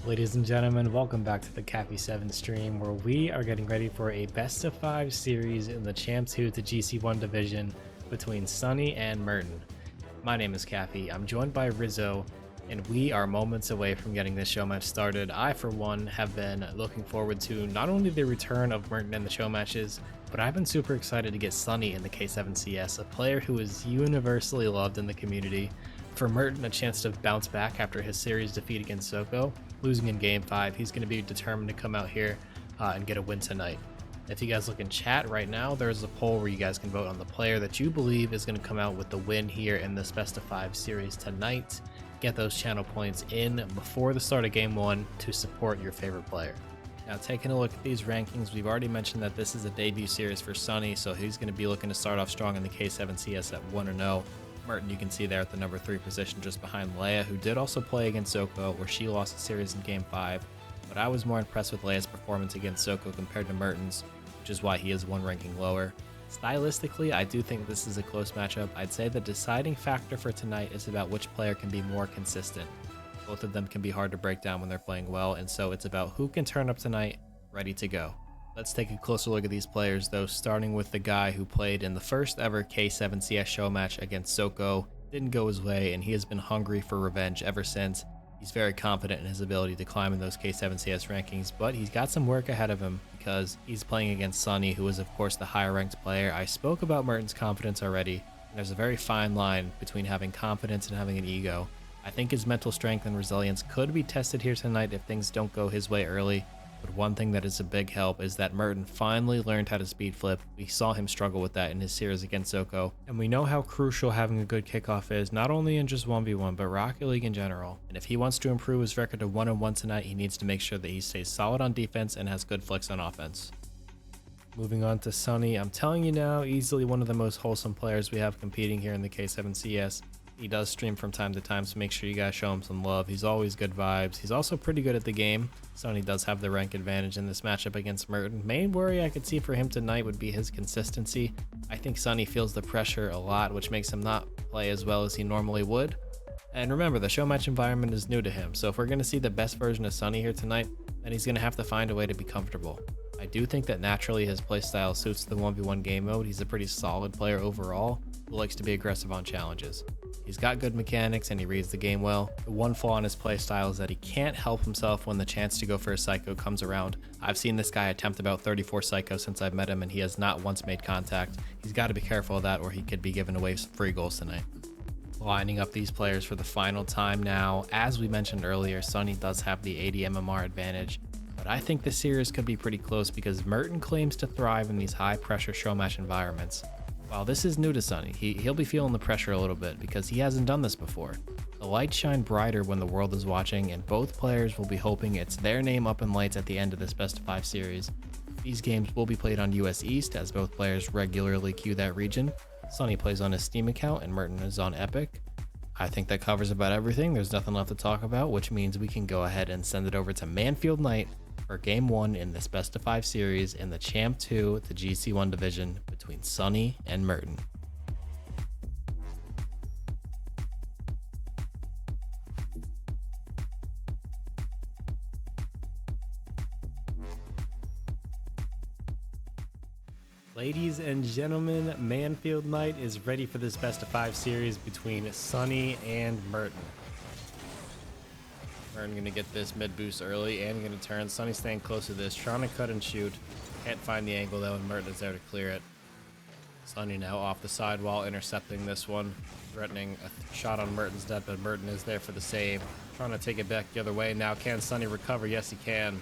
Ladies and gentlemen, welcome back to the KAFI7 stream where we are getting ready for a best of 5 series in the Champ 2 to GC1 division between Sunny and Merten. My name is KAFI, I'm joined by Rizzo, and we are moments away from getting this show match started. I, for one, have been looking forward to not only the return of Merten in the show matches, but I've been super excited to get Sunny in the K7CS, a player who is universally loved in the community. For Merten, a chance to bounce back after his series defeat against Soko, losing in Game 5, he's going to be determined to come out here and get a win tonight. If you guys look in chat right now, there's a poll where you guys can vote on the player that you believe is going to come out with the win here in this best of 5 series tonight. Get those channel points in before the start of Game 1 to support your favorite player. Now, taking a look at these rankings, we've already mentioned that this is a debut series for Sunny, so he's going to be looking to start off strong in the K7CS at 1-0. Merten, you can see there at the number 3 position just behind Leia, who did also play against Soko, where she lost the series in Game 5, but I was more impressed with Leia's performance against Soko compared to Merten's, which is why he is one ranking lower. Stylistically, I do think this is a close matchup. I'd say the deciding factor for tonight is about which player can be more consistent. Both of them can be hard to break down when they're playing well, and so it's about who can turn up tonight ready to go. Let's take a closer look at these players though, starting with the guy who played in the first ever K7CS show match against Soko. Didn't go his way, and he has been hungry for revenge ever since. He's very confident in his ability to climb in those K7CS rankings, but he's got some work ahead of him because he's playing against Sunny, who is of course the higher ranked player. I spoke about Merten's confidence already, and there's a very fine line between having confidence and having an ego. I think his mental strength and resilience could be tested here tonight if things don't go his way early. But one thing that is a big help is that Merten finally learned how to speed flip. We saw him struggle with that in his series against Soko, and we know how crucial having a good kickoff is, not only in just 1v1, but Rocket League in general. And if he wants to improve his record to 1-1 tonight, he needs to make sure that he stays solid on defense and has good flicks on offense. Moving on to Sunny, I'm telling you now, easily one of the most wholesome players we have competing here in the K7CS. He does stream from time to time, so make sure you guys show him some love. He's always good vibes. He's also pretty good at the game. Sunny does have the rank advantage in this matchup against Merten. Main worry I could see for him tonight would be his consistency. I think Sunny feels the pressure a lot, which makes him not play as well as he normally would. And remember, the show match environment is new to him, so if we're going to see the best version of Sunny here tonight, then he's going to have to find a way to be comfortable. I do think that naturally his playstyle suits the 1v1 game mode. He's a pretty solid player overall who likes to be aggressive on challenges. He's got good mechanics and he reads the game well. The one flaw in his playstyle is that he can't help himself when the chance to go for a psycho comes around. I've seen this guy attempt about 34 psychos since I've met him, and he has not once made contact. He's got to be careful of that or he could be giving away some free goals tonight. Lining up these players for the final time now. As we mentioned earlier, Sunny does have the 80 MMR advantage, but I think this series could be pretty close because Merten claims to thrive in these high pressure show match environments. While this is new to Sunny, he'll be feeling the pressure a little bit because he hasn't done this before. The lights shine brighter when the world is watching, and both players will be hoping it's their name up in lights at the end of this best of 5 series. These games will be played on US East as both players regularly queue that region. Sunny plays on his Steam account and Merten is on Epic. I think that covers about everything. There's nothing left to talk about, which means we can go ahead and send it over to Manfield Night for Game 1 in this best of 5 series in the Champ 2 to GC1 division between Sunny and Merten. Ladies and gentlemen, Manfield Night is ready for this best of 5 series between Sunny and Merten. Merten gonna get this mid boost early and gonna turn. Sunny staying close to this, trying to cut and shoot. Can't find the angle though, and Merten is there to clear it. Sunny now off the sidewall, intercepting this one, threatening a shot on Merten's net, but Merten is there for the save. Trying to take it back the other way. Now can Sunny recover? Yes, he can.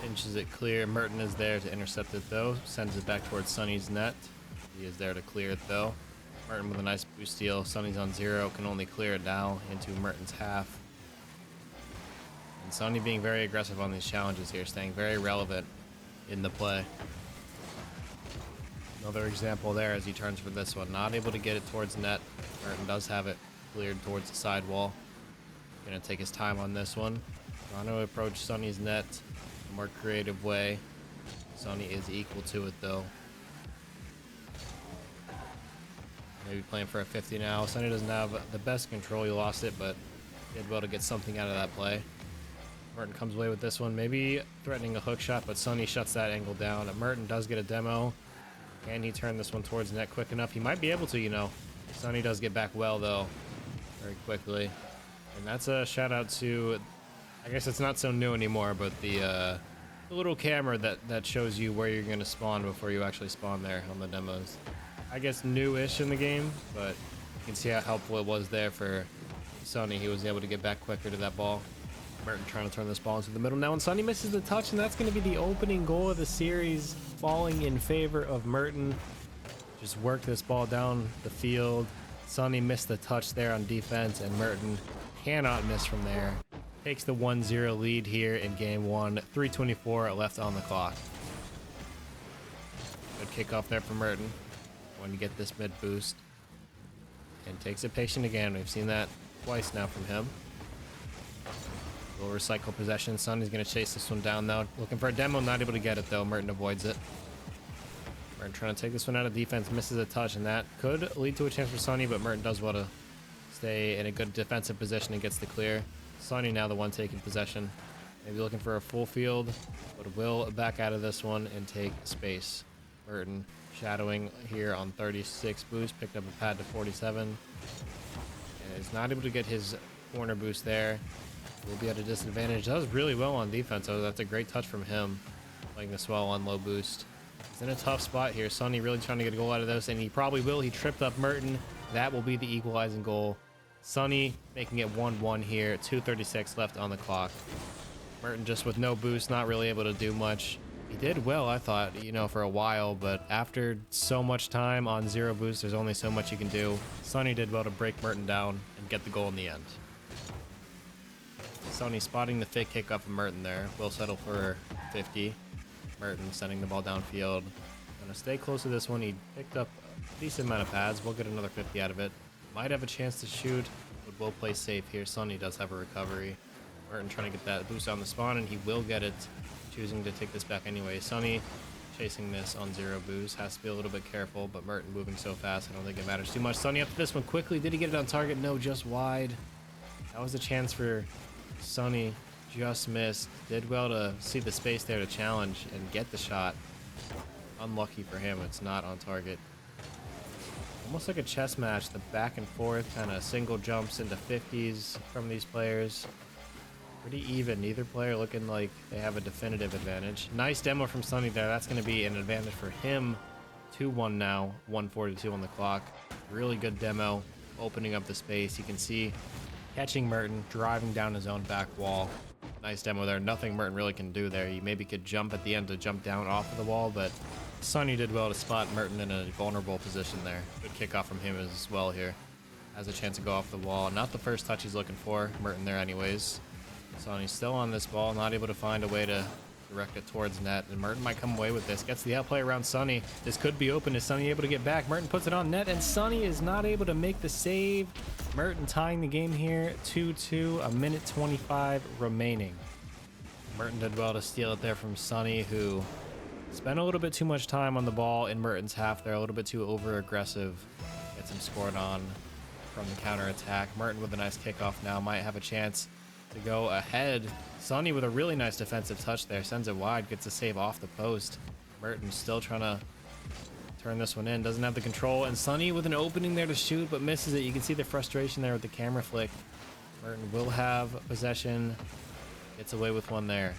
Inches it clear. Merten is there to intercept it though. Sends it back towards Sunny's net. He is there to clear it though. Merten with a nice boost steal. Sunny's on 0, can only clear it now into Merten's half. And Sunny being very aggressive on these challenges here, staying very relevant in the play. Another example there as he turns for this one. Not able to get it towards net. Merten does have it cleared towards the sidewall. Gonna take his time on this one. Trying to approach Sunny's net in a more creative way. Sunny is equal to it though. Maybe playing for a 50 now. Sunny doesn't have the best control. He lost it, but he was able to get something out of that play. Merten comes away with this one, maybe threatening a hook shot, but Sunny shuts that angle down. Merten does get a demo. Can he turn this one towards net quick enough? He might be able to, you know. Sunny does get back well, though, very quickly. And that's a shout out to, I guess it's not so new anymore, but the little camera that shows you where you're going to spawn before you actually spawn there on the demos. I guess new-ish in the game, but you can see how helpful it was there for Sunny. He was able to get back quicker to that ball. Merten trying to turn this ball into the middle now, and Sunny misses the touch, and that's going to be the opening goal of the series, falling in favor of Merten. Just work this ball down the field. Sunny missed the touch there on defense, and Merten cannot miss from there. Takes the 1-0 lead here in game one. 3:24 left on the clock. Good kickoff there for Merten. Going to get this mid boost. And takes it patient again. We've seen that twice now from him. We'll recycle possession. Sunny's going to chase this one down though. Looking for a demo, not able to get it though. Merten avoids it. Merten trying to take this one out of defense, misses a touch, and that could lead to a chance for Sunny, but Merten does well to stay in a good defensive position and gets the clear. Sunny now the one taking possession. Maybe looking for a full field, but will back out of this one and take space. Merten shadowing here on 36 boost, picked up a pad to 47. And is not able to get his corner boost there. Will be at a disadvantage. Does really well on defense, so that's a great touch from him. Playing this well on low boost. He's in a tough spot here. Sunny really trying to get a goal out of this, and he probably will. He tripped up Merten. That will be the equalizing goal. Sunny making it 1-1 here. 2:36 left on the clock. Merten just with no boost, not really able to do much. He did well, I thought, you know, for a while, but after so much time on 0 boost, there's only so much you can do. Sunny did well to break Merten down and get the goal in the end. Sunny spotting the fake kick off of Merten there. Will settle for 50. Merten sending the ball downfield. Gonna stay close to this one. He picked up a decent amount of pads. We'll get another 50 out of it. Might have a chance to shoot, but will play safe here. Sunny does have a recovery. Merten trying to get that boost on the spawn, and he will get it. Choosing to take this back anyway. Sunny chasing this on 0 boost. Has to be a little bit careful, but Merten moving so fast, I don't think it matters too much. Sunny up to this one quickly. Did he get it on target? No, just wide. That was a chance for Sunny. Just missed. Did well to see the space there to challenge and get the shot. Unlucky for him, it's not on target. Almost like a chess match, the back and forth kind of single jumps into 50s from these players. Pretty even, neither player looking like they have a definitive advantage. Nice demo from Sunny there. That's going to be an advantage for him. 2-1 now, 1:42 on the clock. Really good demo, opening up the space. You can see catching Merten, driving down his own back wall. Nice demo there. Nothing Merten really can do there. He maybe could jump at the end to jump down off of the wall, but Sunny did well to spot Merten in a vulnerable position there. Good kickoff from him as well here. Has a chance to go off the wall. Not the first touch he's looking for. Merten there anyways. Sunny's still on this ball, not able to find a way to direct it towards net, and Merten might come away with this. Gets the outplay around Sunny. This could be open. Is Sunny able to get back? Merten puts it on net, and Sunny is not able to make the save. Merten tying the game here, 2-2, a minute 25 remaining. Merten did well to steal it there from Sunny, who spent a little bit too much time on the ball in Merten's half there, a little bit too over-aggressive. Gets him scored on from the counter-attack. Merten with a nice kickoff now, might have a chance to go ahead. Sunny with a really nice defensive touch there, sends it wide, gets a save off the post. Merten still trying to turn this one in, doesn't have the control, and Sunny with an opening there to shoot, but misses it. You can see the frustration there with the camera flick. Merten will have possession, gets away with one there.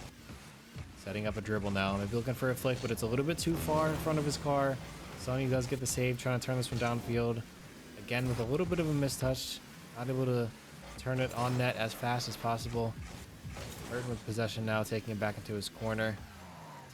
Setting up a dribble now, maybe looking for a flick, but it's a little bit too far in front of his car. Sunny does get the save, trying to turn this one downfield. Again with a little bit of a mistouch, not able to turn it on net as fast as possible. Merten with possession now, taking it back into his corner.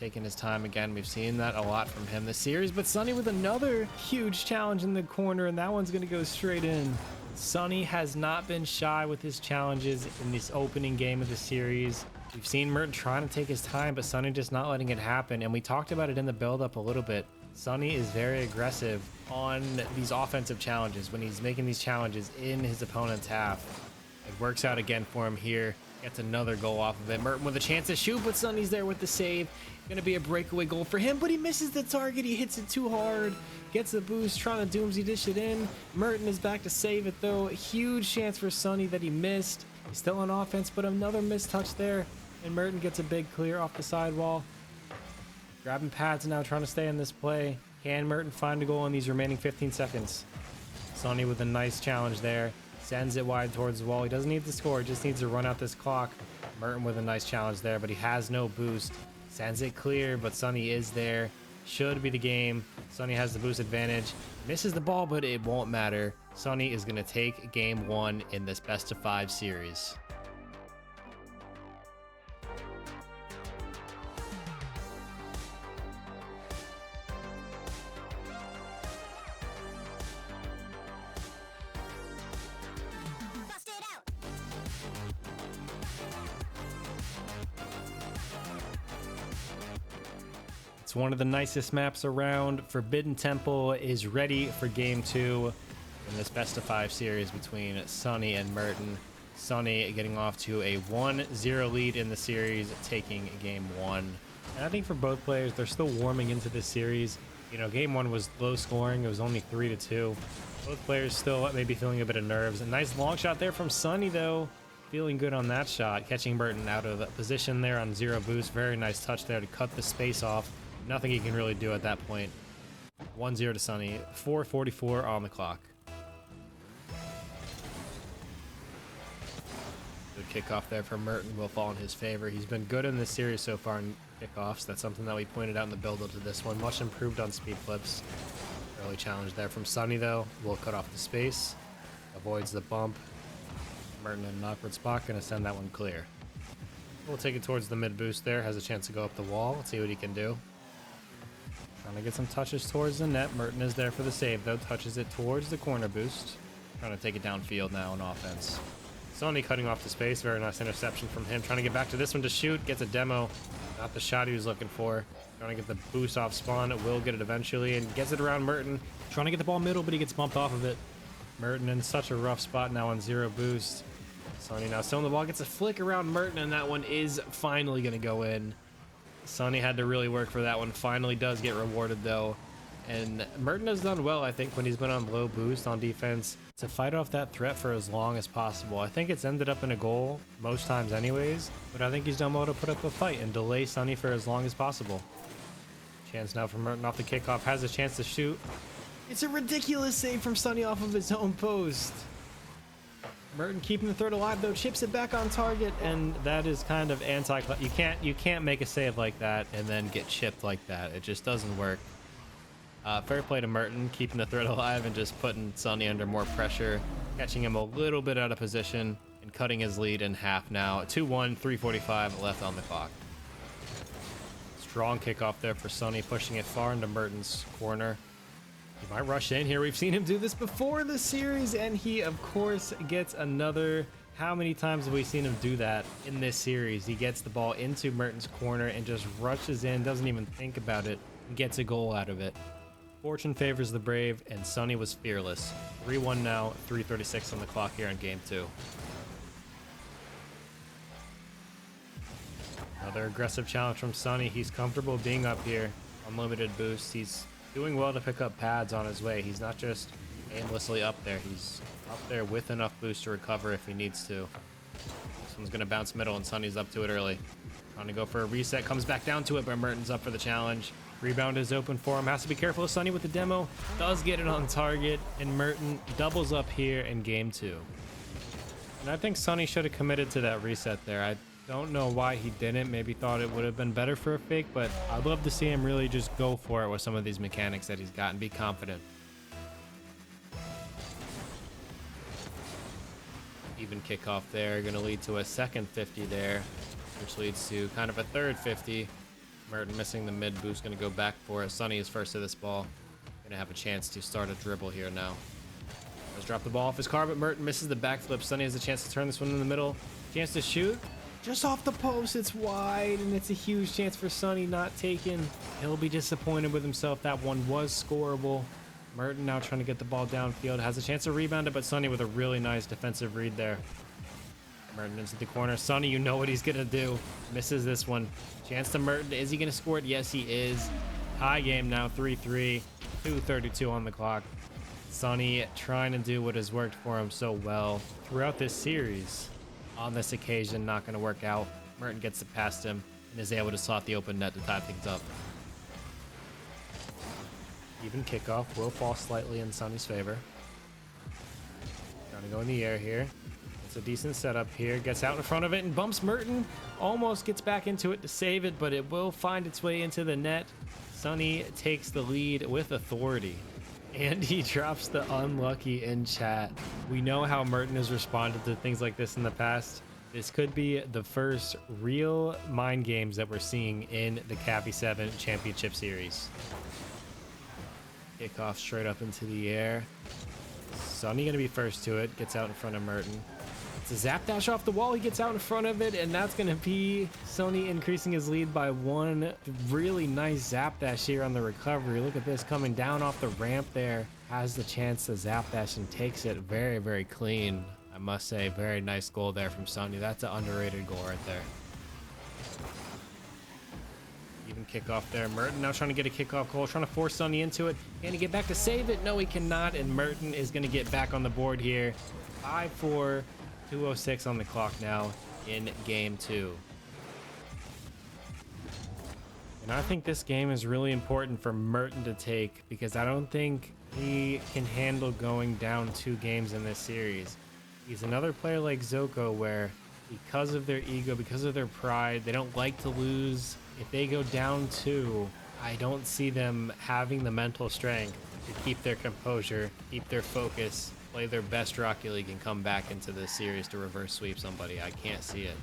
Taking his time again. We've seen that a lot from him this series, but Sunny with another huge challenge in the corner, and that one's going to go straight in. Sunny has not been shy with his challenges in this opening game of the series. We've seen Merten trying to take his time, but Sunny just not letting it happen, and we talked about it in the build-up a little bit. Sunny is very aggressive on these offensive challenges when he's making these challenges in his opponent's half. It works out again for him here. Gets another goal off of it. Merten with a chance to shoot, but Sunny's there with the save. Gonna be a breakaway goal for him, but he misses the target. He hits it too hard. Gets the boost, trying to doomsy dish it in. Merten is back to save it though. A huge chance for Sunny that he missed. He's still on offense, but another missed touch there. And Merten gets a big clear off the sidewall. Grabbing pads now, trying to stay in this play. Can Merten find a goal in these remaining 15 seconds? Sonny with a nice challenge there. Sends it wide towards the wall. He doesn't need to score, he just needs to run out this clock. Merten with a nice challenge there, but he has no boost. Sends it clear, but Sonny is there. Should be the game. Sonny has the boost advantage. Misses the ball, but it won't matter. Sonny is going to take game 1 in this best of 5 series. It's one of the nicest maps around. Forbidden Temple is ready for game 2 in this best of 5 series between Sonny and Merten. Sonny getting off to a 1-0 lead in the series, taking game 1. And I think for both players, they're still warming into this series. You know, game 1 was low scoring. It was only 3-2. Both players still maybe feeling a bit of nerves. A nice long shot there from Sonny, though. Feeling good on that shot. Catching Merten out of the position there on 0 boost. Very nice touch there to cut the space off. Nothing he can really do at that point. 1-0 to Sonny. 4:44 on the clock. Good kickoff there for Merten will fall in his favor. He's been good in this series so far in kickoffs. That's something that we pointed out in the build-up to this one. Much improved on speed flips. Early challenge there from Sonny, though. Will cut off the space. Avoids the bump. Merten in an awkward spot. Going to send that one clear. We'll take it towards the mid boost there. Has a chance to go up the wall. Let's see what he can do. Trying to get some touches towards the net. Merten is there for the save, though. Touches it towards the corner boost. Trying to take it downfield now on offense. Sonny cutting off the space. Very nice interception from him. Trying to get back to this one to shoot. Gets a demo. Not the shot he was looking for. Trying to get the boost off spawn. Will get it eventually and gets it around Merten. Trying to get the ball middle, but he gets bumped off of it. Merten in such a rough spot now on 0 boost. Sonny now still on the ball. Gets a flick around Merten, and that one is finally going to go in. Sonny had to really work for that one. Finally does get rewarded, though. And Merten has done well, I think, when he's been on low boost on defense to fight off that threat for as long as possible. I think it's ended up in a goal most times anyways, but I think he's done well to put up a fight and delay Sonny for as long as possible. Chance now for Merten off the kickoff. Has a chance to shoot. It's a ridiculous save from Sonny off of his own post. Merten keeping the third alive, though, chips it back on target, and that is kind of anti. You can't make a save like that and then get chipped like that. It just doesn't work. Fair play to Merten, keeping the threat alive and just putting Sonny under more pressure, catching him a little bit out of position and cutting his lead in half now. 2-1, 3:45 left on the clock. Strong kickoff there for Sonny, pushing it far into Merten's corner. He might rush in here. We've seen him do this before this series, and he, of course, gets another. How many times have we seen him do that in this series? He gets the ball into Merten's corner and just rushes in, doesn't even think about it, and gets a goal out of it. Fortune favors the brave, and Sonny was fearless. 3-1 now, 3:36 on the clock here in game 2. Another aggressive challenge from Sonny. He's comfortable being up here. Unlimited boost. He's doing well to pick up pads on his way. He's not just aimlessly up there. He's up there with enough boost to recover if he needs to. This one's going to bounce middle, and Sonny's up to it early. Trying to go for a reset. Comes back down to it, but Merten's up for the challenge. Rebound is open for him. Has to be careful of Sonny with the demo. Does get it on target, and Merten doubles up here in game 2. And I think Sonny should have committed to that reset there. I don't know why he didn't. Maybe thought it would have been better for a fake, but I'd love to see him really just go for it with some of these mechanics that he's got and be confident. Even kickoff there, going to lead to a second 50 there, which leads to kind of a third 50. Merten missing the mid boost, going to go back for it. Sonny is first to this ball. Going to have a chance to start a dribble here now. Let's drop the ball off his car, but Merten misses the backflip. Sonny has a chance to turn this one in the middle. Chance to shoot. Just off the post, it's wide, and it's a huge chance for Sonny, not taken. He'll be disappointed with himself. That one was scoreable. Merten now trying to get the ball downfield. Has a chance to rebound it, but Sonny with a really nice defensive read there. Merten into the corner. Sonny, you know what he's going to do. Misses this one. Chance to Merten. Is he going to score it? Yes, he is. Tie game now, 3-3. 2:32 on the clock. Sonny trying to do what has worked for him so well throughout this series. On this occasion, not going to work out. Merten gets it past him and is able to slot the open net to tie things up. Even kickoff will fall slightly in Sunny's favor. Trying to go in the air here. It's a decent setup here. Gets out in front of it and bumps Merten. Almost gets back into it to save it, but it will find its way into the net. Sunny takes the lead with authority. And he drops the unlucky in chat. We know how Merten has responded to things like this in the past. This could be the first real mind games that we're seeing in the KAFI7 Championship Series. Kickoff straight up into the air. Sunny gonna be first to it. Gets out in front of Merten. It's a zap dash off the wall. He gets out in front of it, and that's gonna be Sunny increasing his lead by one. Really nice zap dash here on the recovery. Look at this, coming down off the ramp there. Has the chance to zap dash and takes it very, very clean. I must say, very nice goal there from Sunny. That's an underrated goal right there. Even kickoff there. Merten now trying to get a kickoff goal, trying to force Sunny into it. Can he get back to save it? No, he cannot, and Merten is going to get back on the board here. 5-4, 2:06 on the clock now in game 2. And I think this game is really important for Merten to take, because I don't think he can handle going down 2 games in this series. He's another player like Zoko where, because of their ego, because of their pride, they don't like to lose. If they go down 2, I don't see them having the mental strength to keep their composure, keep their focus, play their best Rocket League, and come back into this series to reverse sweep somebody. I can't see it.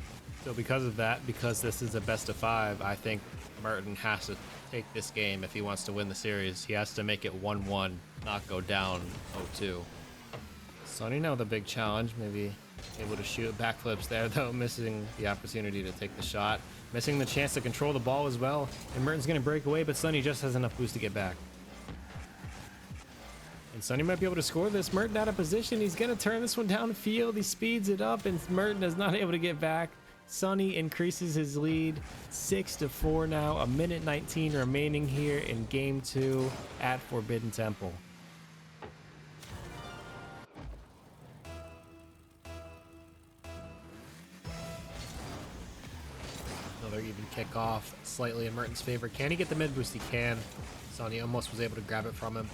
So because of that, because this is a best of 5, I think Merten has to take this game if he wants to win the series. He has to make it 1-1, not go down 0-2. Sunny now the big challenge, maybe able to shoot backflips there though, missing the opportunity to take the shot. Missing the chance to control the ball as well. And Merten's going to break away, but Sunny just has enough boost to get back. And Sunny might be able to score this. Merten out of position. He's going to turn this one downfield. He speeds it up, and Merten is not able to get back. Sunny increases his lead 6-4 now. 1:19 remaining here in game 2 at Forbidden Temple. Another even kickoff, slightly in Merten's favor. Can he get the mid boost? He can. Sunny almost was able to grab it from him.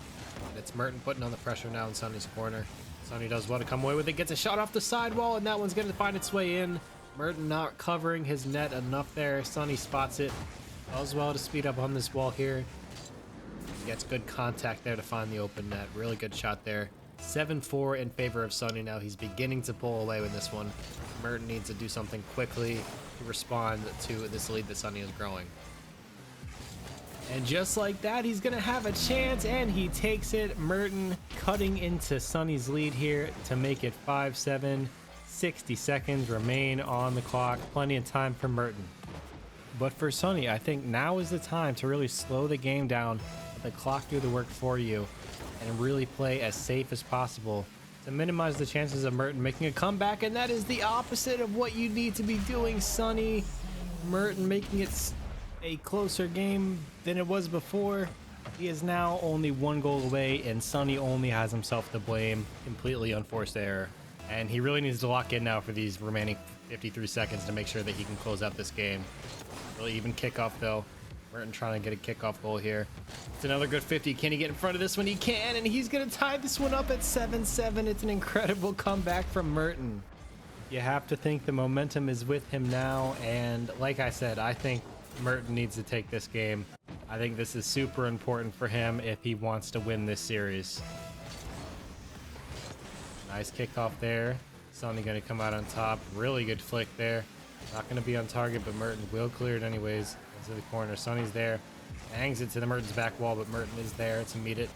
And it's Merten putting on the pressure now in Sunny's corner. Sunny does well to come away with it. Gets a shot off the sidewall, and that one's going to find its way in. Merten not covering his net enough there. Sunny spots it. Does well to speed up on this wall here. Gets good contact there to find the open net. Really good shot there. 7-4 in favor of Sunny now. He's beginning to pull away with this one. Merten needs to do something quickly to respond to this lead that Sunny is growing. And just like that, he's going to have a chance, and he takes it. Merten cutting into Sunny's lead here to make it 5-7. 60 seconds remain on the clock. Plenty of time for Merten. But for Sunny, I think now is the time to really slow the game down, let the clock do the work for you, and really play as safe as possible to minimize the chances of Merten making a comeback. And that is the opposite of what you need to be doing, Sunny. Merten making it a closer game than it was before. He is now only 1 goal away, and Sunny only has himself to blame. Completely unforced error. And he really needs to lock in now for these remaining 53 seconds to make sure that he can close out this game. Really even kickoff though. Merten trying to get a kickoff goal here. It's another good 50. Can he get in front of this one? He can, and he's going to tie this one up at 7-7. It's an incredible comeback from Merten. You have to think the momentum is with him now, and like I said, I think Merten needs to take this game. I think this is super important for him if he wants to win this series. Nice kickoff there. Sunny going to come out on top. Really good flick there. Not going to be on target, but Merten will clear it anyways. Into the corner. Sunny's there. Hangs it to the Merten's back wall, but Merten is there to meet it.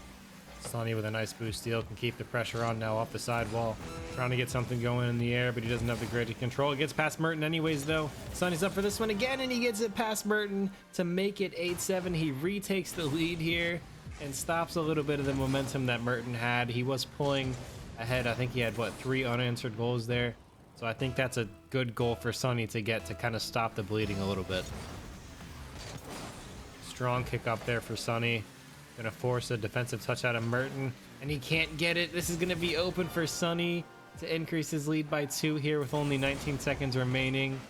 Sunny with a nice boost steal can keep the pressure on now off the side wall. Trying to get something going in the air, but he doesn't have the grid to control. It gets past Merten anyways, though. Sunny's up for this one again, and he gets it past Merten to make it 8-7. He retakes the lead here and stops a little bit of the momentum that Merten had. He was pulling ahead. I think he had, what, 3 unanswered goals there. So I think that's a good goal for Sunny to get to kind of stop the bleeding a little bit. Strong kick up there for Sunny. Gonna force a defensive touch out of Merten, and he can't get it. This is gonna be open for Sunny to increase his lead by 2 here with only 19 seconds remaining.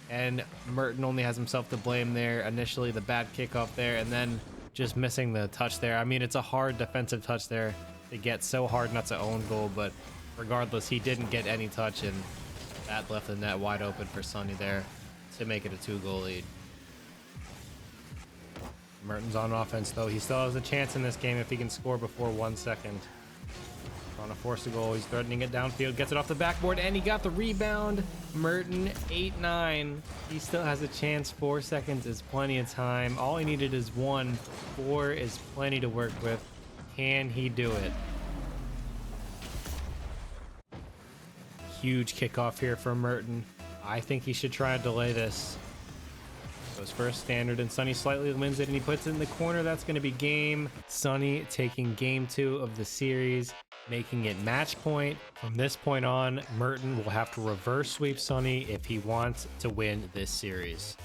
And Merten only has himself to blame there. Initially, the bad kickoff there, and then just missing the touch there. I mean, it's a hard defensive touch there to get, so hard not to own goal, but regardless, he didn't get any touch, and that left the net wide open for Sonny there to make it a 2-goal lead. Merten's on offense, though. He still has a chance in this game if he can score before 1 second. Trying to force a goal. He's threatening it downfield. Gets it off the backboard, and he got the rebound. Merten, 8-9. He still has a chance. 4 seconds is plenty of time. All he needed is 1. 4 is plenty to work with. Can he do it? Huge kickoff here from Merten. I think he should try to delay this. Goes first standard, and Sonny slightly wins it, and he puts it in the corner. That's going to be game. Sonny taking game 2 of the series, making it match point. From this point on, Merten will have to reverse sweep Sonny if he wants to win this series.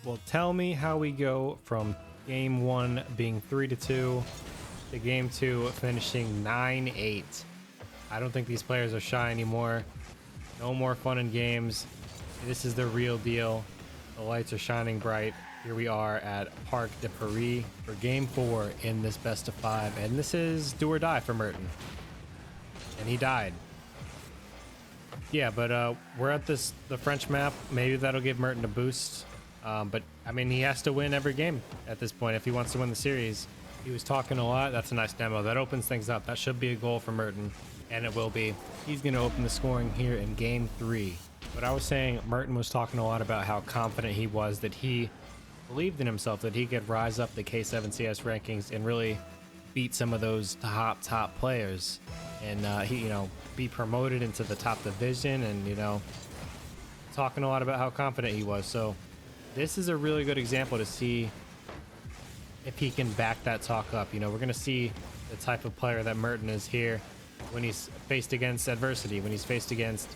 Well, tell me how we go from game 1 being 3-2 to game 2 finishing 9-8. I don't think these players are shy anymore. No more fun and games. This is the real deal. The lights are shining bright. Here we are at Parc de Paris for game 4 in this best of 5. And this is do or die for Merten. And he died. Yeah, but we're at the French map. Maybe that'll give Merten a boost. But I mean, he has to win every game at this point if he wants to win the series. He was talking a lot. That's a nice demo. That opens things up. That should be a goal for Merten, and it will be. He's going to open the scoring here in game 3. But I was saying Merten was talking a lot about how confident he was, that he believed in himself, that he could rise up the K7 CS rankings and really beat some of those top players, and he, be promoted into the top division, and talking a lot about how confident he was. So this is a really good example to see if he can back that talk up. We're going to see the type of player that Merten is here when he's faced against adversity, when he's faced against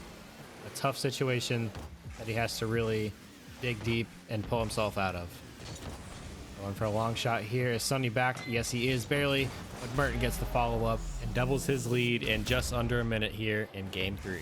a tough situation that he has to really dig deep and pull himself out of. Going for a long shot here. Is Sonny back? Yes, he is, barely, but Merten gets the follow-up and doubles his lead in just under a minute here in game 3.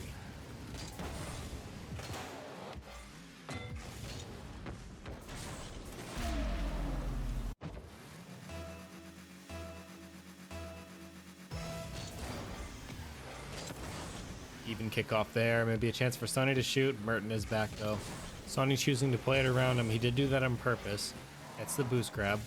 Even kickoff there. Maybe a chance for Sonny to shoot. Merten is back, though. Sonny choosing to play it around him. He did do that on purpose. Gets the boost grab.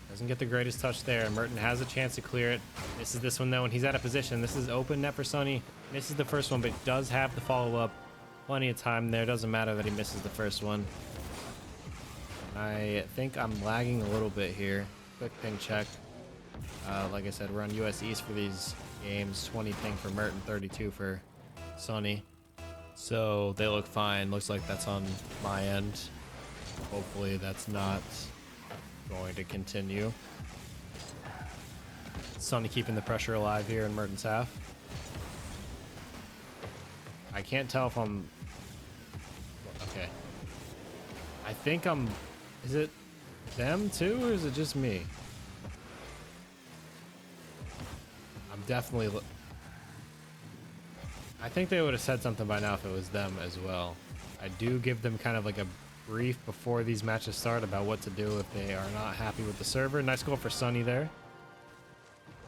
Doesn't get the greatest touch there. Merten has a chance to clear it. Misses this one, though, and he's out of position. This is open net for Sonny. Misses the first one, but does have the follow-up. Plenty of time there. Doesn't matter that he misses the first one. I think I'm lagging a little bit here. Quick ping check. Like I said, we're on US East for these games. 20 ping for Merten, 32 for Sonny. So they look fine. Looks like that's on my end. Hopefully that's not going to continue. Sonny keeping the pressure alive here in Merten's half. I can't tell if I'm... Okay. I think I'm... Is it them too, or is it just me? I'm definitely... I think they would have said something by now if it was them as well. I do give them kind of like a brief before these matches start about what to do if they are not happy with the server. Nice goal for Sonny there.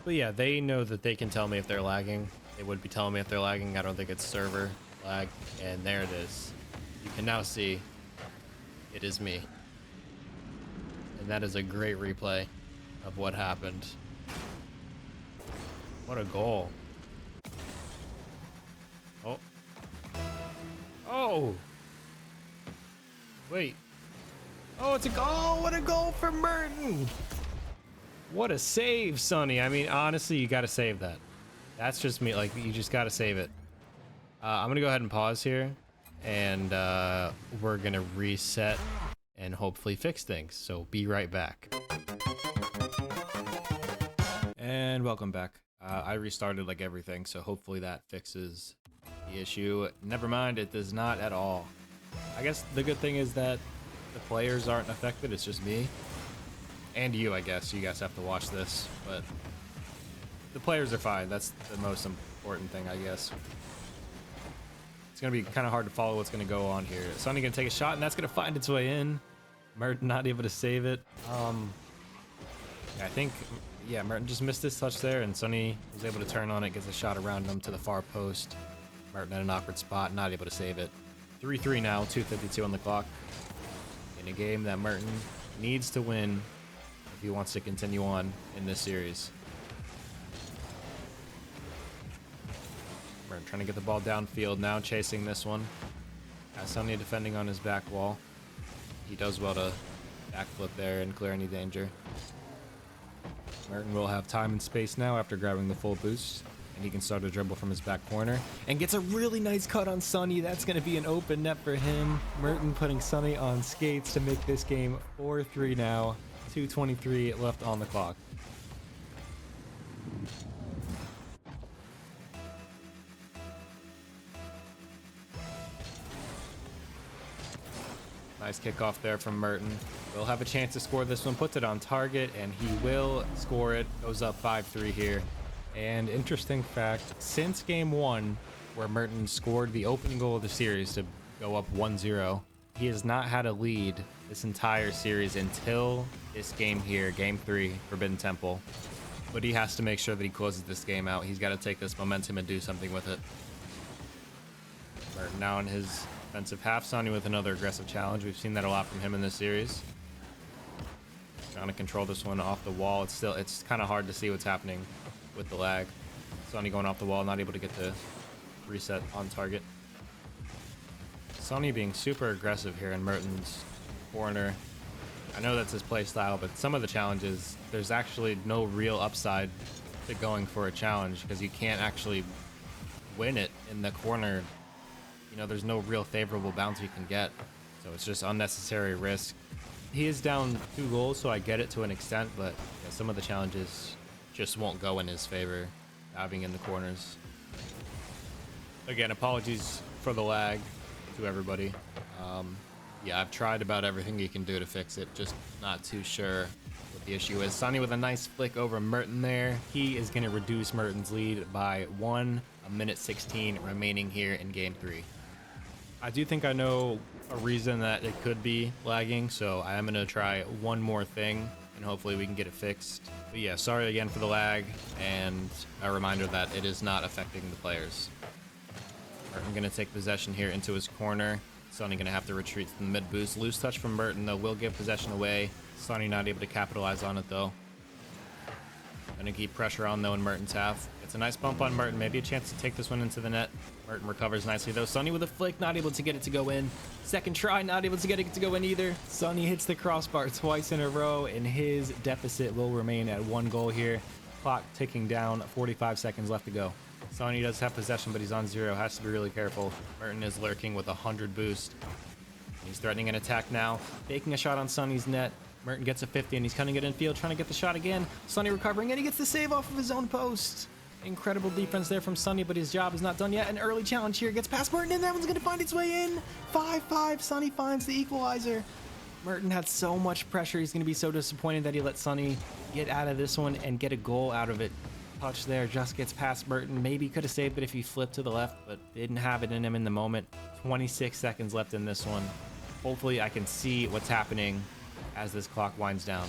But yeah, they know that they can tell me if they're lagging. They would be telling me if they're lagging. I don't think it's server lag. And there it is. You can now see it is me. And that is a great replay of what happened. What a goal. Oh. Oh! Wait. Oh, it's a goal! What a goal for Merten! What a save, Sonny. I mean, honestly, you gotta save that. That's just me. Like, you just gotta save it. I'm gonna go ahead and pause here. And we're gonna reset and hopefully fix things. So be right back. And welcome back. I restarted like everything, so hopefully that fixes the issue. Never mind, it does not at all. I guess the good thing is that the players aren't affected. It's just me and you, I guess. You guys have to watch this, but the players are fine. That's the most important thing, I guess. It's going to be kind of hard to follow what's going to go on here. Sunny going to take a shot, and that's going to find its way in. Merten not able to save it. I think, yeah, Merten just missed his touch there, and Sunny was able to turn on it, gets a shot around him to the far post. Merten at an awkward spot, not able to save it. 3-3 now, 2:52 on the clock. In a game that Merten needs to win if he wants to continue on in this series. Merten trying to get the ball downfield now, chasing this one. Has Sunny defending on his back wall. He does well to backflip there and clear any danger. Merten will have time and space now after grabbing the full boost. And he can start a dribble from his back corner. And gets a really nice cut on Sunny. That's going to be an open net for him. Merten putting Sunny on skates to make this game 4-3 now. 2:23 left on the clock. Nice kickoff there from Merten. Will have a chance to score this one, puts it on target, and he will score it. Goes up 5-3 here. And interesting fact, since game 1, where Merten scored the opening goal of the series to go up 1-0, he has not had a lead this entire series until this game here, game 3, Forbidden Temple. But he has to make sure that he closes this game out. He's got to take this momentum and do something with it. Merten now in his defensive half. Sunny with another aggressive challenge. We've seen that a lot from him in this series. Trying to control this one off the wall. It's kind of hard to see what's happening with the lag. Sunny going off the wall, not able to get the reset on target. Sunny being super aggressive here in Merten's corner. I know that's his play style, but some of the challenges, there's actually no real upside to going for a challenge because you can't actually win it in the corner. You know, there's no real favorable bounce you can get. So it's just unnecessary risk. He is down 2 goals, so I get it to an extent, but yeah, some of the challenges just won't go in his favor, diving in the corners. Again, apologies for the lag to everybody. Yeah, I've tried about everything you can do to fix it, just not too sure what the issue is. Sunny with a nice flick over Merten there. He is going to reduce Merten's lead by 1:16 remaining here in game 3. I do think I know a reason that it could be lagging, so I am going to try one more thing and hopefully we can get it fixed. But yeah, sorry again for the lag, and a reminder that it is not affecting the players. Merten going to take possession here into his corner. Sunny going to have to retreat from the mid boost. Loose touch from Merten though will give possession away. Sunny not able to capitalize on it though. Going to keep pressure on though in Merten's half. It's a nice bump on Merten, maybe a chance to take this one into the net. Merten recovers nicely though. Sunny with a flick, not able to get it to go in. Second try, not able to get it to go in either. Sunny hits the crossbar twice in a row, and his deficit will remain at 1 goal here. Clock ticking down, 45 seconds left to go. Sunny does have possession, but he's on 0. Has to be really careful. Merten is lurking with 100 boost. He's threatening an attack now, faking a shot on Sunny's net. Merten gets a 50, and he's cutting it infield, trying to get the shot again. Sunny recovering, and he gets the save off of his own post. Incredible defense there from Sunny, but his job is not done yet. An early challenge here gets past Merten, and that one's going to find its way in. 5-5, Sunny finds the equalizer. Merten had so much pressure. He's going to be so disappointed that he let Sunny get out of this one and get a goal out of it. Touch there, just gets past Merten. Maybe could have saved it if he flipped to the left, but didn't have it in him in the moment. 26 seconds left in this one. Hopefully I can see what's happening as this clock winds down.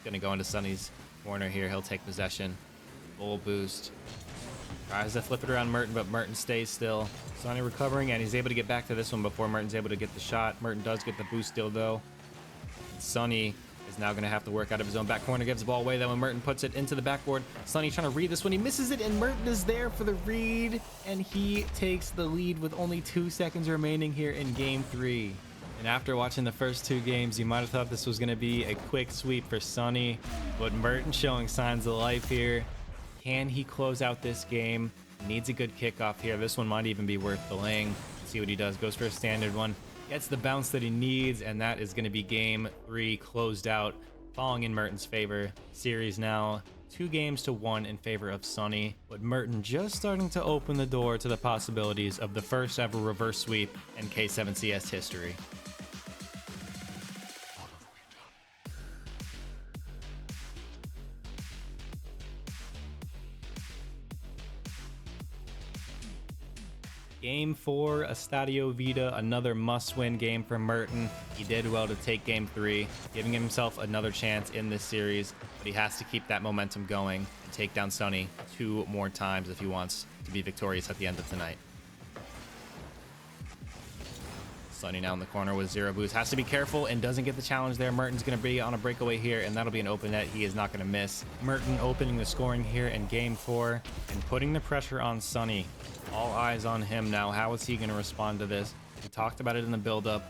Gonna go into Sunny's corner here. He'll take possession. Full boost. Tries to flip it around Merten, but Merten stays still. Sunny recovering, and he's able to get back to this one before Merten's able to get the shot. Merten does get the boost still though. Sunny is now going to have to work out of his own back corner. Gives the ball away though, and Merten puts it into the backboard. Sunny trying to read this one. He misses it, and Merten is there for the read, and he takes the lead with only 2 seconds remaining here in game 3. And after watching the first 2 games, you might have thought this was going to be a quick sweep for Sunny, but Merten showing signs of life here. Can he close out this game? Needs a good kickoff here. This one might even be worth delaying. See what he does. Goes for a standard one. Gets the bounce that he needs, and that is going to be game 3 closed out, falling in Merten's favor. Series now 2-1 in favor of Sunny, but Merten just starting to open the door to the possibilities of the first ever reverse sweep in K7CS history. Game 4, Estadio Vida, another must-win game for Merten. He did well to take Game 3, giving himself another chance in this series, but he has to keep that momentum going and take down Sunny 2 more times if he wants to be victorious at the end of tonight. Sunny now in the corner with 0 boost. Has to be careful and doesn't get the challenge there. Merten's going to be on a breakaway here, and that'll be an open net. He is not going to miss. Merten opening the scoring here in Game 4 and putting the pressure on Sunny. All eyes on him now. How is he going to respond to this? We talked about it in the build-up.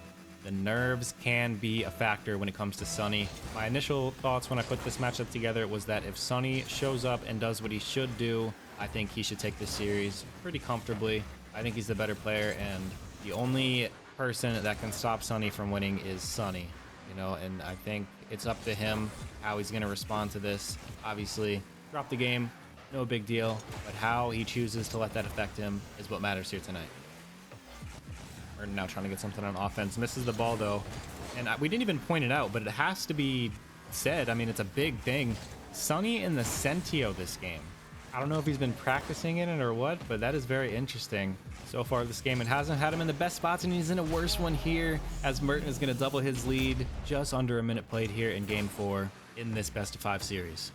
The nerves can be a factor when it comes to Sunny. My initial thoughts when I put this matchup together was that if Sunny shows up and does what he should do, I think he should take this series pretty comfortably. I think he's the better player, and the only person that can stop Sunny from winning is Sunny, you know, and I think it's up to him how he's going to respond to this. Obviously, drop the game, no big deal, but how he chooses to let that affect him is what matters here tonight. We're now trying to get something on offense. Misses the ball, though, and we didn't even point it out, but it has to be said. I mean, it's a big thing. Sunny in the Sentio this game. I don't know if he's been practicing in it or what, but that is very interesting. So far this game, it hasn't had him in the best spots, and he's in a worse one here as Merten is going to double his lead. Just under a minute played here in Game 4 in this best-of-5 series.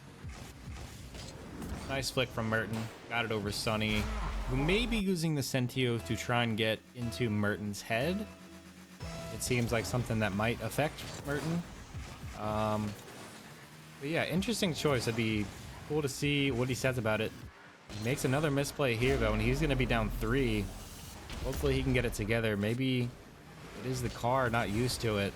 Nice flick from Merten. Got it over Sunny, who may be using the Sentio to try and get into Merten's head. It seems like something that might affect Merten. But yeah, interesting choice. It'd be cool to see what he says about it. He makes another misplay here, though, and he's going to be down 3. Hopefully he can get it together. Maybe it is the car not used to it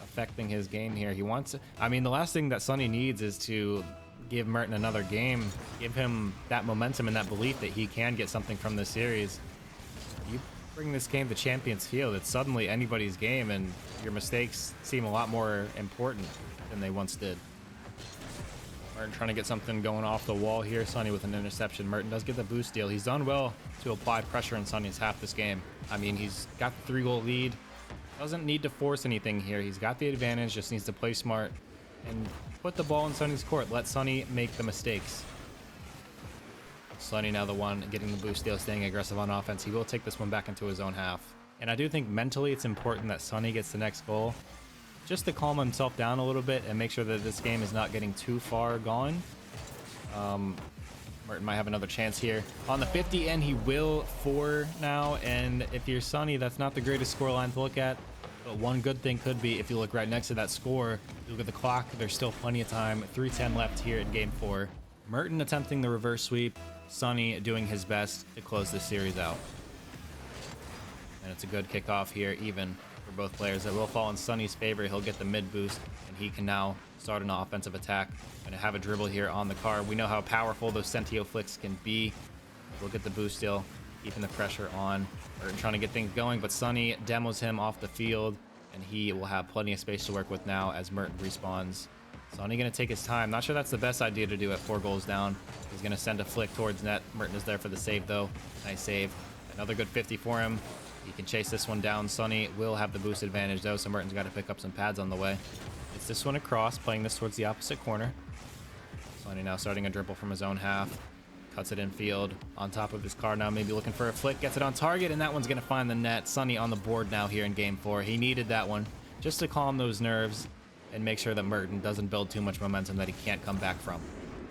affecting his game here. He wants to, I mean, the last thing that Sunny needs is to give Merten another game, give him that momentum and that belief that he can get something from this series. You bring this game to Champions Field, it's suddenly anybody's game, and your mistakes seem a lot more important than they once did. Merten trying to get something going off the wall here. Sunny with an interception. Merten does get the boost steal. He's done well to apply pressure in Sunny's half this game. I mean, he's got the 3-goal lead. Doesn't need to force anything here. He's got the advantage, just needs to play smart and put the ball in Sunny's court. Let Sunny make the mistakes. Sunny now the one getting the boost steal, staying aggressive on offense. He will take this one back into his own half. And I do think mentally it's important that Sunny gets the next goal, just to calm himself down a little bit and make sure that this game is not getting too far gone. Merten might have another chance here on the 50, and he will 4 now. And if you're Sunny, that's not the greatest scoreline to look at. But one good thing could be, if you look right next to that score, you look at the clock, there's still plenty of time. 3:10 left here in Game 4. Merten attempting the reverse sweep. Sunny doing his best to close this series out. And it's a good kickoff here, even for both players. It will fall in Sunny's favor. He'll get the mid boost, and he can now start an offensive attack. Gonna have a dribble here on the car. We know how powerful those Sentio flicks can be. We'll get the boost still, keeping the pressure on. Merten trying to get things going, but Sunny demos him off the field, and he will have plenty of space to work with now as Merten respawns. Sunny gonna take his time. Not sure that's the best idea to do at 4 goals down. He's gonna send a flick towards net. Merten is there for the save, though. Nice save. Another good 50 for him. He can chase this one down. Sunny will have the boost advantage, though, so Merten's got to pick up some pads on the way. It's this one across, playing this towards the opposite corner. Sunny now starting a dribble from his own half. Cuts it in field. On top of his car now, maybe looking for a flick. Gets it on target, and that one's going to find the net. Sunny on the board now here in Game 4. He needed that one just to calm those nerves and make sure that Merten doesn't build too much momentum that he can't come back from.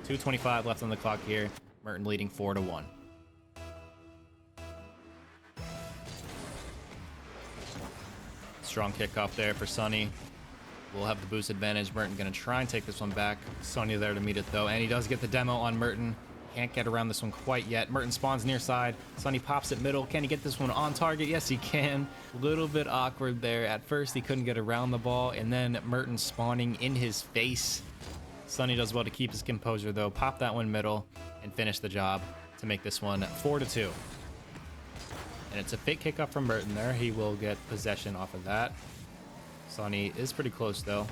2:25 left on the clock here. Merten leading 4-1. Strong kickoff there for Sunny. We'll have the boost advantage. Merten going to try and take this one back. Sunny there to meet it, though, and he does get the demo on Merten. Can't get around this one quite yet. Merten spawns near side. Sunny pops it middle. Can he get this one on target? Yes, he can. A little bit awkward there. At first, he couldn't get around the ball, and then Merten spawning in his face. Sunny does well to keep his composure, though. Pop that one middle and finish the job to make this one 4-2. And it's a fake kickoff from Merten there. He will get possession off of that. Sunny is pretty close, though.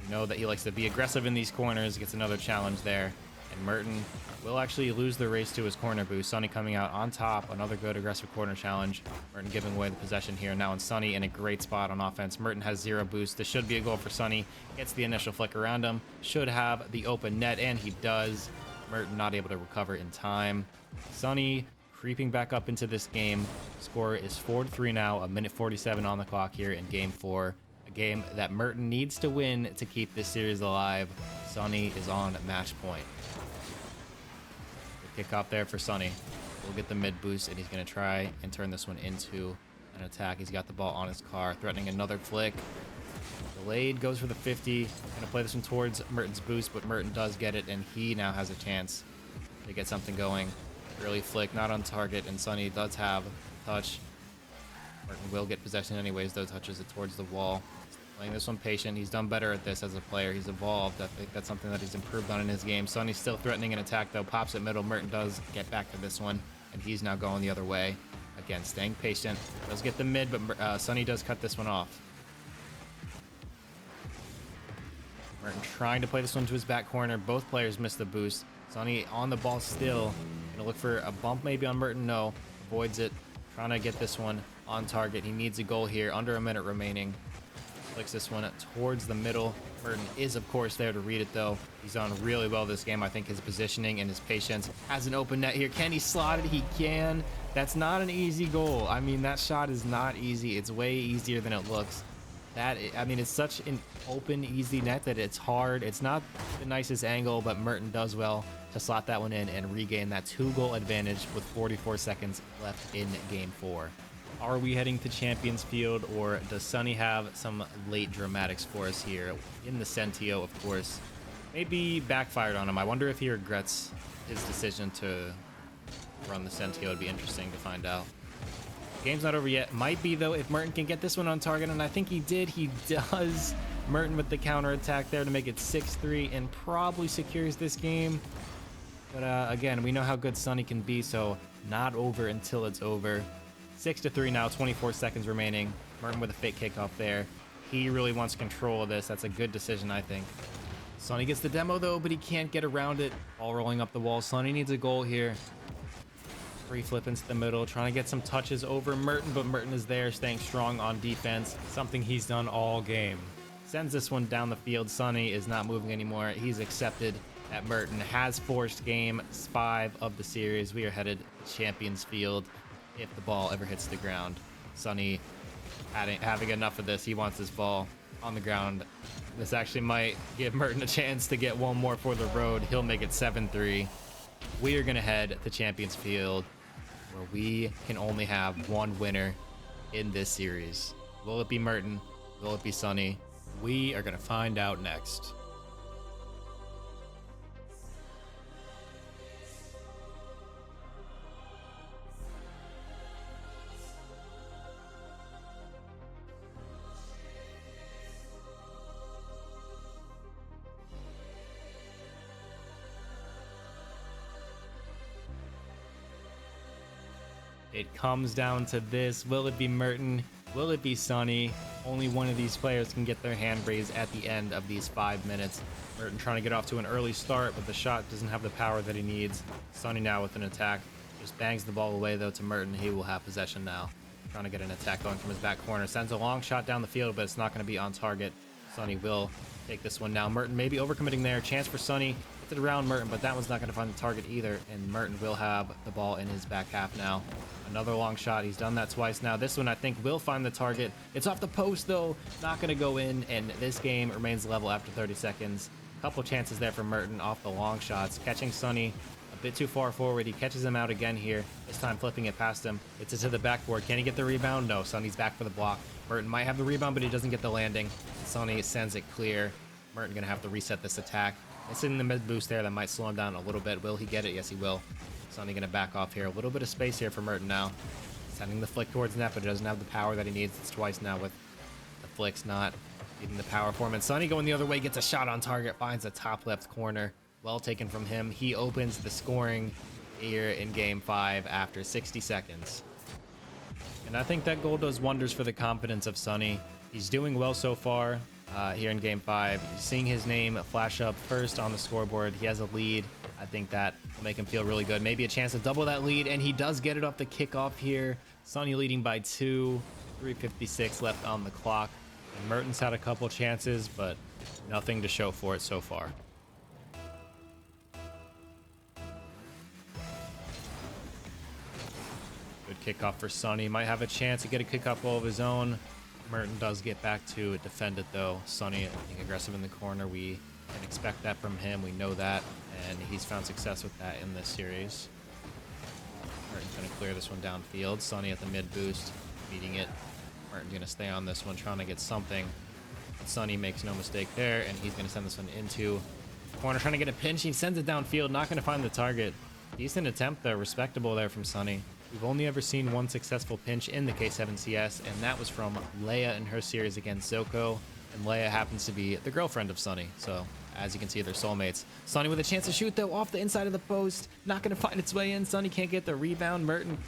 You know that he likes to be aggressive in these corners. Gets another challenge there. And Merten will actually lose the race to his corner boost. Sunny coming out on top. Another good aggressive corner challenge. Merten giving away the possession here. Now in Sunny in a great spot on offense. Merten has 0 boost. This should be a goal for Sunny. Gets the initial flick around him. Should have the open net, and he does. Merten not able to recover in time. Sunny creeping back up into this game. Score is 4-3 now. 1:47 on the clock here in game 4. A game that Merten needs to win to keep this series alive. Sunny is on match point. Kick off there for Sunny. We'll get the mid boost, and he's going to try and turn this one into an attack. He's got the ball on his car, threatening another flick. Delayed, goes for the 50. Going to play this one towards Merten's boost, but Merten does get it, and he now has a chance to get something going. Early flick, not on target, and Sunny does have touch. Merten will get possession anyways, though, touches it towards the wall. Playing this one patient. He's done better at this as a player. He's evolved. I think that's something that he's improved on in his game. Sunny's still threatening an attack, though. Pops at middle. Merten does get back to this one, and he's now going the other way. Again, staying patient. Does get the mid, but Sunny does cut this one off. Merten trying to play this one to his back corner. Both players missed the boost. Sunny on the ball still. Gonna look for a bump maybe on Merten. No. Avoids it. Trying to get this one on target. He needs a goal here. Under a minute remaining. Flicks this one towards the middle. Merten is, of course, there to read it, though. He's done really well this game. I think his positioning and his patience. Has an open net here. Can he slot it? He can. That's not an easy goal. I mean, that shot is not easy. It's way easier than it looks. I mean, it's such an open, easy net that it's hard. It's not the nicest angle, but Merten does well to slot that one in and regain that 2-goal advantage with 44 seconds left in game 4. Are we heading to Champions Field, or does Sunny have some late dramatics for us here? In the Sentio, of course. Maybe backfired on him. I wonder if he regrets his decision to run the Sentio. It'd be interesting to find out. Game's not over yet. Might be, though, if Merten can get this one on target, and I think he did. He does. Merten with the counter attack there to make it 6-3 and probably secures this game. But again, we know how good Sunny can be, so not over until it's over. 6-3 now, 24 seconds remaining. Merten with a fake kickoff there. He really wants control of this. That's a good decision, I think. Sunny gets the demo, though, but he can't get around it. Ball rolling up the wall. Sunny needs a goal here. Free flip into the middle, trying to get some touches over Merten, but Merten is there, staying strong on defense. Something he's done all game. Sends this one down the field. Sunny is not moving anymore. He's accepted that Merten has forced game 5 of the series. We are headed to Champions Field. If the ball ever hits the ground. Sunny having enough of this. He wants this ball on the ground. This actually might give Merten a chance to get one more for the road. He'll make it 7-3. We are going to head to Champions Field, where we can only have one winner in this series. Will it be Merten? Will it be Sunny? We are going to find out next. It comes down to this. Will it be Merten? Will it be Sunny? Only one of these players can get their hand raised at the end of these 5 minutes. Merten trying to get off to an early start, but the shot doesn't have the power that he needs. Sunny now with an attack. Just bangs the ball away, though, to Merten. He will have possession now. Trying to get an attack going from his back corner. Sends a long shot down the field, but it's not going to be on target. Sunny will take this one now. Merten maybe overcommitting there. Chance for Sunny. Gets it around Merten, but that one's not going to find the target either. And Merten will have the ball in his back half now. Another long shot. He's done that twice now. This one, I think, will find the target. It's off the post, though. Not going to go in, and this game remains level after 30 seconds. Couple chances there for Merten off the long shots. Catching Sunny a bit too far forward. He catches him out again here. This time flipping it past him. It's to the backboard. Can he get the rebound? No. Sunny's back for the block. Merten might have the rebound, but he doesn't get the landing. Sunny sends it clear. Merten going to have to reset this attack. It's in the mid boost there. That might slow him down a little bit. Will he get it? Yes, he will. Sunny going to back off here. A little bit of space here for Merten now. Sending the flick towards net, but it doesn't have the power that he needs. It's twice now with the flicks not giving the power for him. And Sunny going the other way, gets a shot on target, finds the top left corner. Well taken from him. He opens the scoring here in game 5 after 60 seconds. And I think that goal does wonders for the confidence of Sunny. He's doing well so far. here in Game 5. Seeing his name flash up first on the scoreboard, he has a lead. I think that will make him feel really good. Maybe a chance to double that lead, and he does get it off the kickoff here. Sunny leading by 2, 3:56 left on the clock. And Merten's had a couple chances, but nothing to show for it so far. Good kickoff for Sunny. Might have a chance to get a kickoff all of his own. Merten does get back to defend it though. Sunny, I think, aggressive in the corner. We can expect that from him. We know that, and he's found success with that in this series. Merten's going to clear this one downfield. Sunny at the mid boost, beating it. Merten's going to stay on this one, trying to get something. But Sunny makes no mistake there, and he's going to send this one into the corner, trying to get a pinch. He sends it downfield, not going to find the target. Decent attempt though, respectable there from Sunny. We've only ever seen one successful pinch in the K7CS, and that was from Leia in her series against Zoko. And Leia happens to be the girlfriend of Sunny, so as you can see, they're soulmates. Sunny with a chance to shoot though, off the inside of the post, not going to find its way in. Sunny can't get the rebound. Merten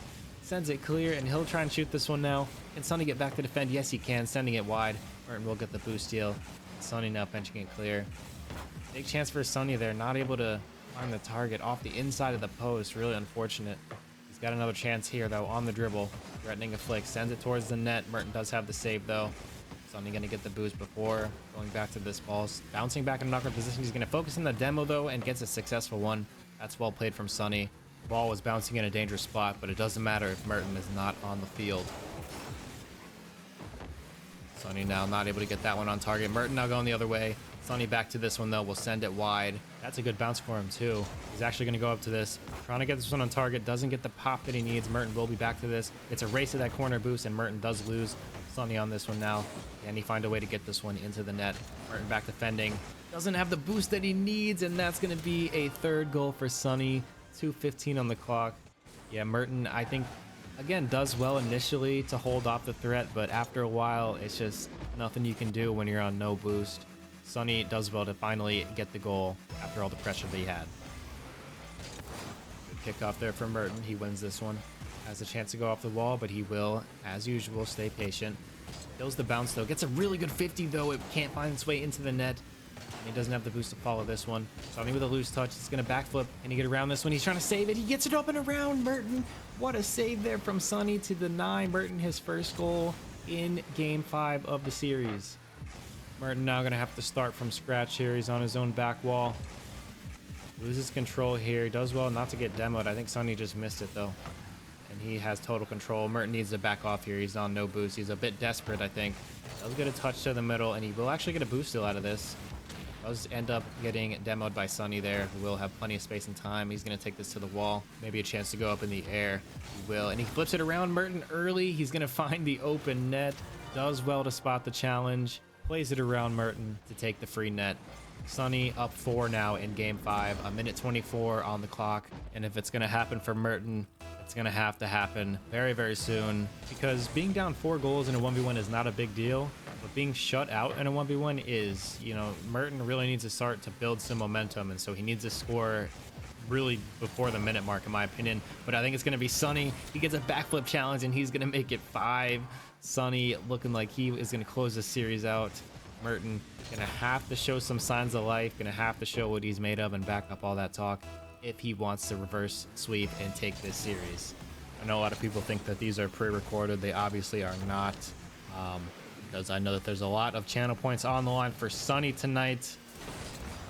sends it clear, and he'll try and shoot this one now. Can Sunny get back to defend? Yes, he can, sending it wide. Merten will get the boost steal. Sunny now benching it clear. Big chance for Sunny there, not able to find the target off the inside of the post. Really unfortunate. He's got another chance here though on the dribble, threatening a flick, sends it towards the net. Merten does have the save though. Sunny gonna get the boost before going back to this ball, bouncing back in an awkward position. He's gonna focus on the demo though and gets a successful one. That's well played from Sunny. The ball was bouncing in a dangerous spot, but it doesn't matter if Merten is not on the field. Sunny now not able to get that one on target. Merten now going the other way. Sunny back to this one though, will send it wide. That's a good bounce for him too. He's actually going to go up to this, trying to get this one on target. Doesn't get the pop that he needs. Merten will be back to this. It's a race to that corner boost, and Merten does lose. Sunny on this one now. Can he find a way to get this one into the net? Merten back defending. Doesn't have the boost that he needs, and that's going to be a third goal for Sunny. 2:15 on the clock. Yeah, Merten, I think, again, does well initially to hold off the threat, but after a while, it's just nothing you can do when you're on no boost. Sunny does well to finally get the goal after all the pressure that he had. Good kickoff there from Merten. He wins this one. Has a chance to go off the wall, but he will, as usual, stay patient. Kills the bounce though. Gets a really good 50 though. It can't find its way into the net. And he doesn't have the boost to follow this one. Sunny with a loose touch. It's going to backflip. And he get around this one. He's trying to save it. He gets it up and around. Merten. What a save there from Sunny to deny Merten his first goal in Game 5 of the series. Merten now going to have to start from scratch here. He's on his own back wall. Loses control here. He does well not to get demoed. I think Sunny just missed it though. And he has total control. Merten needs to back off here. He's on no boost. He's a bit desperate, I think. Does get a touch to the middle, and he will actually get a boost steal out of this. Does end up getting demoed by Sunny there, who will have plenty of space and time. He's going to take this to the wall. Maybe a chance to go up in the air. He will. And he flips it around Merten early. He's going to find the open net. Does well to spot the challenge. Plays it around Merten to take the free net. Sunny up 4 now in Game 5. 1:24 on the clock. And if it's going to happen for Merten, it's going to happen very, very soon. Because being down 4 goals in a 1v1 is not a big deal. But being shut out in a 1v1 is, you know, Merten really needs to start to build some momentum. And so he needs to score really before the minute mark, in my opinion. But I think it's going to be Sunny. He gets a backflip challenge, and he's going to make it 5. Sunny looking like he is going to close this series out. Merten going to have to show some signs of life, going to have to show what he's made of and back up all that talk if he wants to reverse sweep and take this series. I know a lot of people think that these are pre-recorded. They obviously are not, because I know that there's a lot of channel points on the line for Sunny tonight.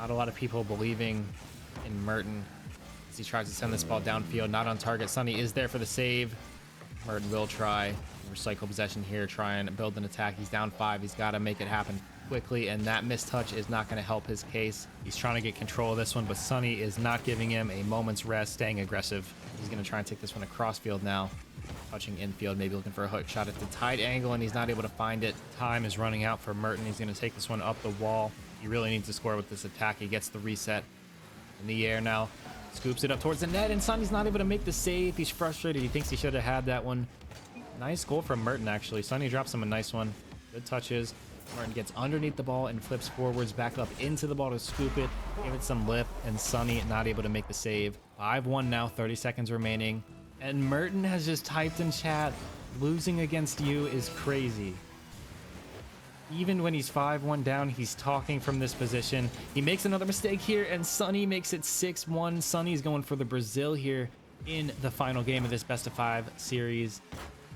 Not a lot of people believing in Merten as he tries to send this ball downfield, not on target. Sunny is there for the save. Merten will try recycle possession here, try and build an attack. He's down 5. He's got to make it happen quickly, and that missed touch is not going to help his case. He's trying to get control of this one, but Sunny is not giving him a moment's rest, staying aggressive. He's going to try and take this one across field now, touching infield, maybe looking for a hook shot at the tight angle, and he's not able to find it. Time is running out for Merten. He's going to take this one up the wall. He really needs to score with this attack. He gets the reset in the air now, scoops it up towards the net, and Sunny's not able to make the save. He's frustrated. He thinks he should have had that one. Nice goal from Merten, actually. Sunny drops him a nice one. Good touches. Merten gets underneath the ball and flips forwards, back up into the ball to scoop it, give it some lift, and Sunny not able to make the save. 5-1 now, 30 seconds remaining. And Merten has just typed in chat, losing against you is crazy. Even when he's 5-1 down, he's talking from this position. He makes another mistake here, and Sunny makes it 6-1. Sunny's going for the Brazil here in the final game of this best-of-5 series.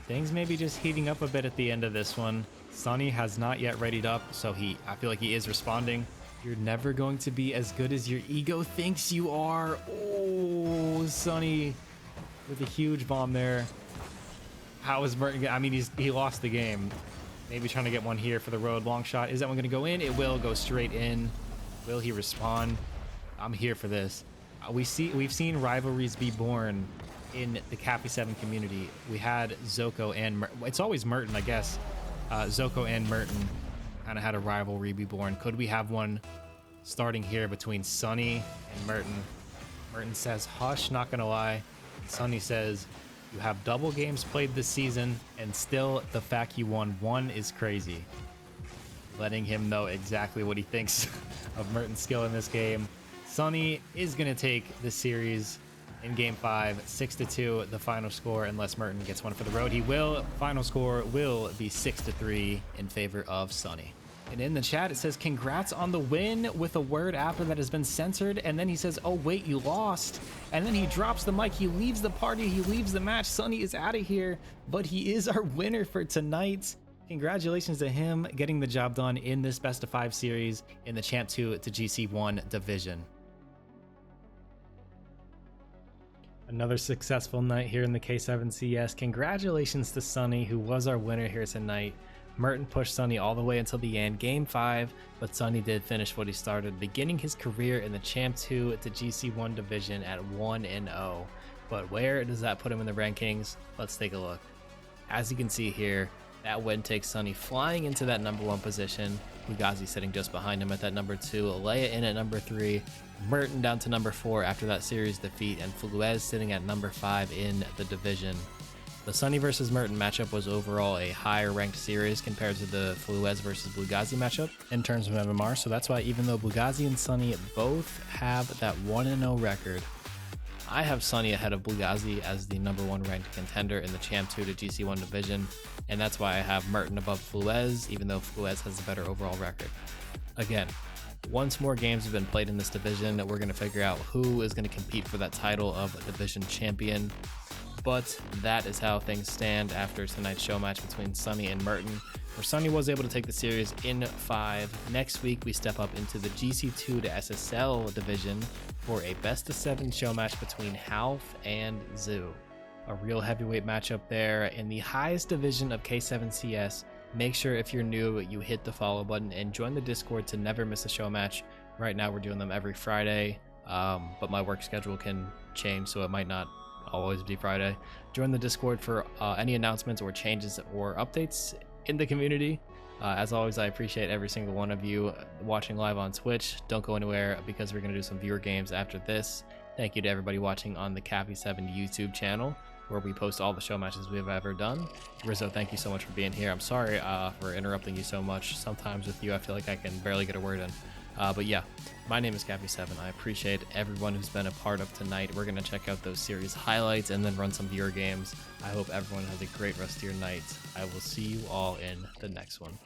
Things may be just heating up a bit at the end of this one. Sunny has not yet readied up, so I feel like he is responding. You're never going to be as good as your ego thinks you are. Oh, Sunny with a huge bomb there. How is Merten? I mean, he lost the game. Maybe trying to get one here for the road. Long shot. Is that one going to go in? It will go straight in. Will he respond? I'm here for this. We've seen rivalries be born in the KAFI7 community. We had Zoko and it's always Merten, I guess. Zoko and Merten kind of had a rivalry be born. Could we have one starting here between Sunny and Merten? Merten says, hush, not gonna lie. Sunny says, you have double games played this season, and still the fact you won one is crazy. Letting him know exactly what he thinks of Merten's skill in this game. Sunny is going to take this series in Game 5, 6-2, the final score, unless Merten gets one for the road. He will. Final score will be 6-3 in favor of Sunny. And in the chat, it says, congrats on the win, with a word after that has been censored. And then he says, oh, wait, you lost. And then he drops the mic. He leaves the party. He leaves the match. Sunny is out of here, but he is our winner for tonight. Congratulations to him getting the job done in this best of 5 series in the Champ 2 to GC1 division. Another successful night here in the K7CS. Congratulations to Sunny, who was our winner here tonight. Merten pushed Sunny all the way until the end, Game 5, but Sunny did finish what he started, beginning his career in the Champ 2 to GC1 division at 1-0. But where does that put him in the rankings? Let's take a look. As you can see here, that win takes Sunny flying into that number 1 position. Bugazzi sitting just behind him at that number 2. Alea in at number 3. Merten down to number 4 after that series defeat. And FWLR sitting at number 5 in the division. The Sunny versus Merten matchup was overall a higher ranked series compared to the FWLR versus Bugazzi matchup in terms of MMR. So that's why even though Bugazzi and Sunny both have that 1-0 record, I have Sunny ahead of Bugazzi as the number 1 ranked contender in the Champ 2 to GC1 division, and that's why I have Merten above FWLR, even though FWLR has a better overall record. Again, once more games have been played in this division, we're going to figure out who is going to compete for that title of division champion. But that is how things stand after tonight's show match between Sunny and Merten, where Sunny was able to take the series in 5. Next week, we step up into the GC2 to SSL division for a best-of-7 show match between Half and Zoo. A real heavyweight matchup there in the highest division of K7CS. Make sure if you're new, you hit the follow button and join the Discord to never miss a show match. Right now, we're doing them every Friday, but my work schedule can change, so it might not always be Friday. Join the Discord for any announcements or changes or updates in the community. As always, I appreciate every single one of you watching live on Twitch. Don't go anywhere because we're going to do some viewer games after this. Thank you to everybody watching on the KAFI7 YouTube channel, where we post all the show matches we've ever done. Rizzo, thank you so much for being here. I'm sorry for interrupting you so much. Sometimes with you, I feel like I can barely get a word in. But yeah, my name is KAFI7. I appreciate everyone who's been a part of tonight. We're going to check out those series highlights and then run some viewer games. I hope everyone has a great rest of your night. I will see you all in the next one.